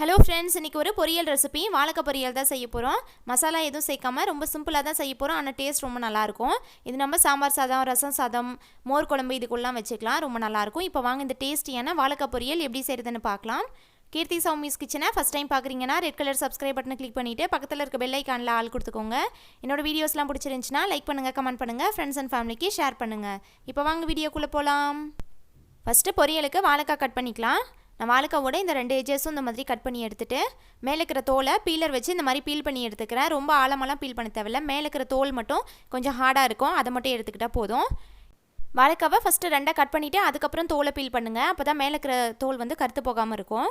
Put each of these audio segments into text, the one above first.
Hello friends, இன்றைக்கி ஒரு பொரியல் ரெசிபி வாழைக்காய் பொரியல் தான் செய்ய போகிறோம். மசாலா எதுவும் சேர்க்காம ரொம்ப சிம்பிளாக தான் செய்ய போகிறோம். ஆனால் டேஸ்ட் ரொம்ப நல்லாயிருக்கும். இது நம்ம சாம்பார் சாதம், ரசம் சாதம், மோர் குழம்பு இதுக்குள்ளலாம் வச்சுக்கலாம். ரொம்ப நல்லாயிருக்கும். இப்போ வாங்க இந்த டேஸ்டியான வாழைக்காய் பொரியல் எப்படி செய்கிறதுன்னு பார்க்கலாம். கீர்த்தி சௌமிஸ் கிச்சனை ஃபஸ்ட் டைம் பார்க்குறீங்கன்னா ரெட் கலர் சப்ஸ்கிரைப் பட்டனை கிளிக் பண்ணிவிட்டு பக்கத்தில் இருக்க பெல் ஐக்கானில் ஆள் கொடுத்துக்கோங்க. என்னோட வீடியோஸ்லாம் பிடிச்சிருந்துச்சுன்னா லைக் பண்ணுங்கள், கமெண்ட் பண்ணுங்கள், ஃப்ரெண்ட்ஸ் அண்ட் ஃபேமிலிக்கு ஷேர் பண்ணுங்கள். இப்போ வாங்க வீடியோக்குள்ளே போகலாம். ஃபஸ்ட்டு பொரியலுக்கு வாழைக்காய் கட் பண்ணிக்கலாம். நான் வாழைக்காவோட இந்த 2 எஜஸும் இந்த மாதிரி கட் பண்ணி எடுத்துகிட்டு மேலே இருக்கிற தோலை பீலர் வச்சு இந்த மாதிரி பீல் பண்ணி எடுத்துக்கிறேன். ரொம்ப ஆழமெல்லாம் பீல் பண்ண தேவையில்ல. மேலே இருக்கிற தோல் மட்டும் கொஞ்சம் ஹார்டாக இருக்கும், அதை மட்டும் எடுத்துக்கிட்டால் போதும். வாழைக்காவை ஃபஸ்ட்டு 2 கட் பண்ணிவிட்டு அதுக்கப்புறம் தோலை பீல் பண்ணுங்கள். அப்போ தான் மேலே இருக்கிற தோல் வந்து கருத்து போகாமல் இருக்கும்.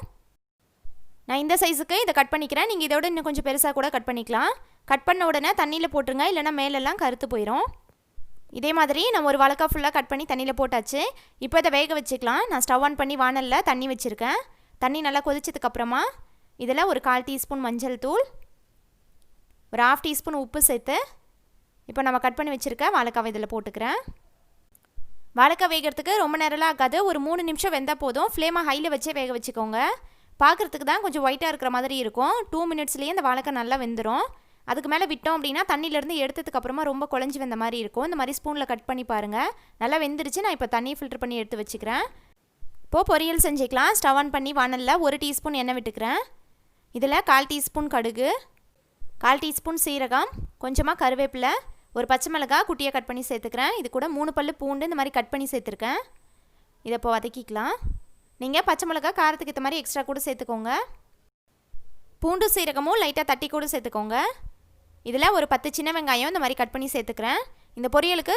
நான் இந்த சைஸுக்கு இதை கட் பண்ணிக்கிறேன். நீங்கள் இதோட இன்னும் கொஞ்சம் பெருசாக கூட கட் பண்ணிக்கலாம். கட் பண்ண உடனே தண்ணியில் போட்டுருங்க, இல்லைனா மேலெல்லாம் கருத்து போயிடும். இதே மாதிரி நம்ம ஒரு வாழைக்காய் ஃபுல்லாக கட் பண்ணி தண்ணியில் போட்டாச்சு. இப்போ இதை வேக வச்சுக்கலாம். நான் ஸ்டவ் ஆன் பண்ணி வானலில் தண்ணி வச்சுருக்கேன். தண்ணி நல்லா கொதிச்சதுக்கப்புறமா இதில் ஒரு 1/4 டீஸ்பூன் மஞ்சள் தூள், ஒரு 1/2 டீஸ்பூன் உப்பு சேர்த்து இப்போ நம்ம கட் பண்ணி வச்சுருக்க வாழைக்காவை இதில் போட்டுக்கிறேன். வாழைக்காய் வேகிறதுக்கு ரொம்ப நேரம்லாம் ஆகாது. ஒரு 3 நிமிஷம் வெந்தால் போதும். ஃப்ளேமை ஹையில் வச்சே வேக வச்சுக்கோங்க. பார்க்குறதுக்கு தான் கொஞ்சம் ஒயிட்டாக இருக்கிற மாதிரி இருக்கும். 2 மினிட்ஸ்லேயே இந்த வாழைக்காய் நல்லா வெந்துடும். அதுக்கு மேலே விட்டோம் அப்படின்னா தண்ணியிலேருந்து எடுத்ததுக்கப்புறமா ரொம்ப குழஞ்சி வந்த மாதிரி இருக்கும். இந்த மாதிரி ஸ்பூனில் கட் பண்ணி பாருங்கள். நல்லா வெந்துருச்சு. நான் இப்போ தண்ணியை ஃபில்டர் பண்ணி எடுத்து வச்சுக்கிறேன். இப்போது பொரியல் செஞ்சுக்கலாம். ஸ்டவ் ஆன் பண்ணி வானலில் 1 டீஸ்பூன் எண்ணெய் விட்டுக்கிறேன். இதில் 1/4 டீஸ்பூன் கடுகு, 1/4 டீஸ்பூன் சீரகம், கொஞ்சமாக கருவேப்பிலை, ஒரு பச்சை மிளகாய் குட்டியாக கட் பண்ணி சேர்த்துக்கிறேன். இது கூட 3 பல்லு பூண்டு இந்த மாதிரி கட் பண்ணி சேர்த்துருக்கேன். இதை இப்போ வதக்கிக்கலாம். நீங்கள் பச்சை மிளகாய் காரத்துக்கு ஏற்ற மாதிரி எக்ஸ்ட்ரா கூட சேர்த்துக்கோங்க. பூண்டு சீரகமும் லைட்டாக தட்டி கூட சேர்த்துக்கோங்க. இதில் ஒரு 10 சின்ன வெங்காயம் இந்த மாதிரி கட் பண்ணி சேர்த்துக்கிறேன். இந்த பொரியலுக்கு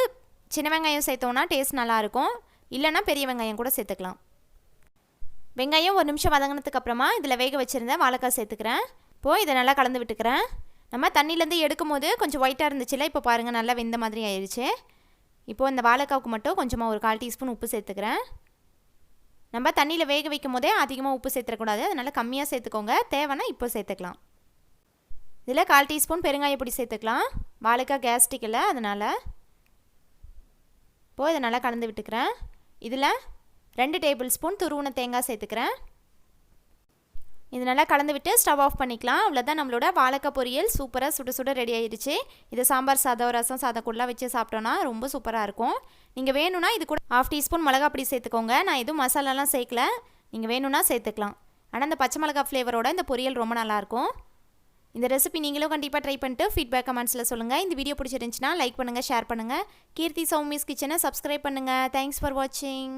சின்ன வெங்காயம் சேர்த்தோன்னா டேஸ்ட் நல்லாயிருக்கும். இல்லைனா பெரிய வெங்காயம் கூட சேர்த்துக்கலாம். வெங்காயம் 1 நிமிஷம் வதங்கினதுக்கப்புறமா இதில் வேக வச்சுருந்தேன் வாழைக்காய் சேர்த்துக்கிறேன். இப்போது இதை நல்லா கலந்து விட்டுக்கிறேன். நம்ம தண்ணியிலேருந்து எடுக்கும் போது கொஞ்சம் ஒயிட்டாக இருந்துச்சுல, இப்போ பாருங்கள் நல்லா வெந்த மாதிரி ஆயிடுச்சு. இப்போது இந்த வாழைக்காவுக்கு மட்டும் கொஞ்சமாக ஒரு 1/4 டீஸ்பூன் உப்பு சேர்த்துக்கிறேன். நம்ம தண்ணியில் வேக வைக்கும் போதே அதிகமாக உப்பு சேர்த்துக்கூடாது, அதனால் கம்மியாக சேர்த்துக்கோங்க. தேவைன்னா இப்போ சேர்த்துக்கலாம். இதில் 1/4 டீஸ்பூன் பெருங்காய பொடி சேர்த்துக்கலாம். வாழைக்காய் கேஸ்ட்ரிக் இல்லை, அதனால். இப்போது இதை நல்லா கலந்து விட்டுக்கிறேன். இதில் 2 டேபிள் ஸ்பூன் துருவின தேங்காய் சேர்த்துக்கிறேன். இது நல்லா கலந்து விட்டு ஸ்டவ் ஆஃப் பண்ணிக்கலாம். அவ்வளோதான், நம்மளோட வாழைக்காய் பொரியல் சூப்பராக சுட சுட ரெடி ஆயிடுச்சு. இதை சாம்பார் சாதம், ரசம் சாதம் கூட வச்சு சாப்பிட்டோன்னா ரொம்ப சூப்பராக இருக்கும். நீங்கள் வேணும்னா இது கூட 1/2 டீஸ்பூன் மிளகாய் பொடி சேர்த்துக்கோங்க. நான் எதுவும் மசாலாலாம் சேர்க்கல, நீங்கள் வேணும்னா சேர்த்துக்கலாம். ஆனால் இந்த பச்சை மிளகாய் ஃப்ளேவரோட இந்த பொரியல் ரொம்ப நல்லாயிருக்கும். இந்த ரெசிபி நீங்களும் கண்டிப்பாக ட்ரை பண்ணிட்டு ஃபீட்பேக் கமெண்ட்ஸில் சொல்லுங்கள். இந்த வீடியோ பிடிச்சிருந்துச்சுன்னா லைக் பண்ணுங்கள், ஷேர் பண்ணுங்கள். கீர்த்தி சௌமிஸ் கிச்சனை சப்ஸ்கிரைப் பண்ணுங்கள். தேங்க்ஸ் ஃபார் வாட்சிங்.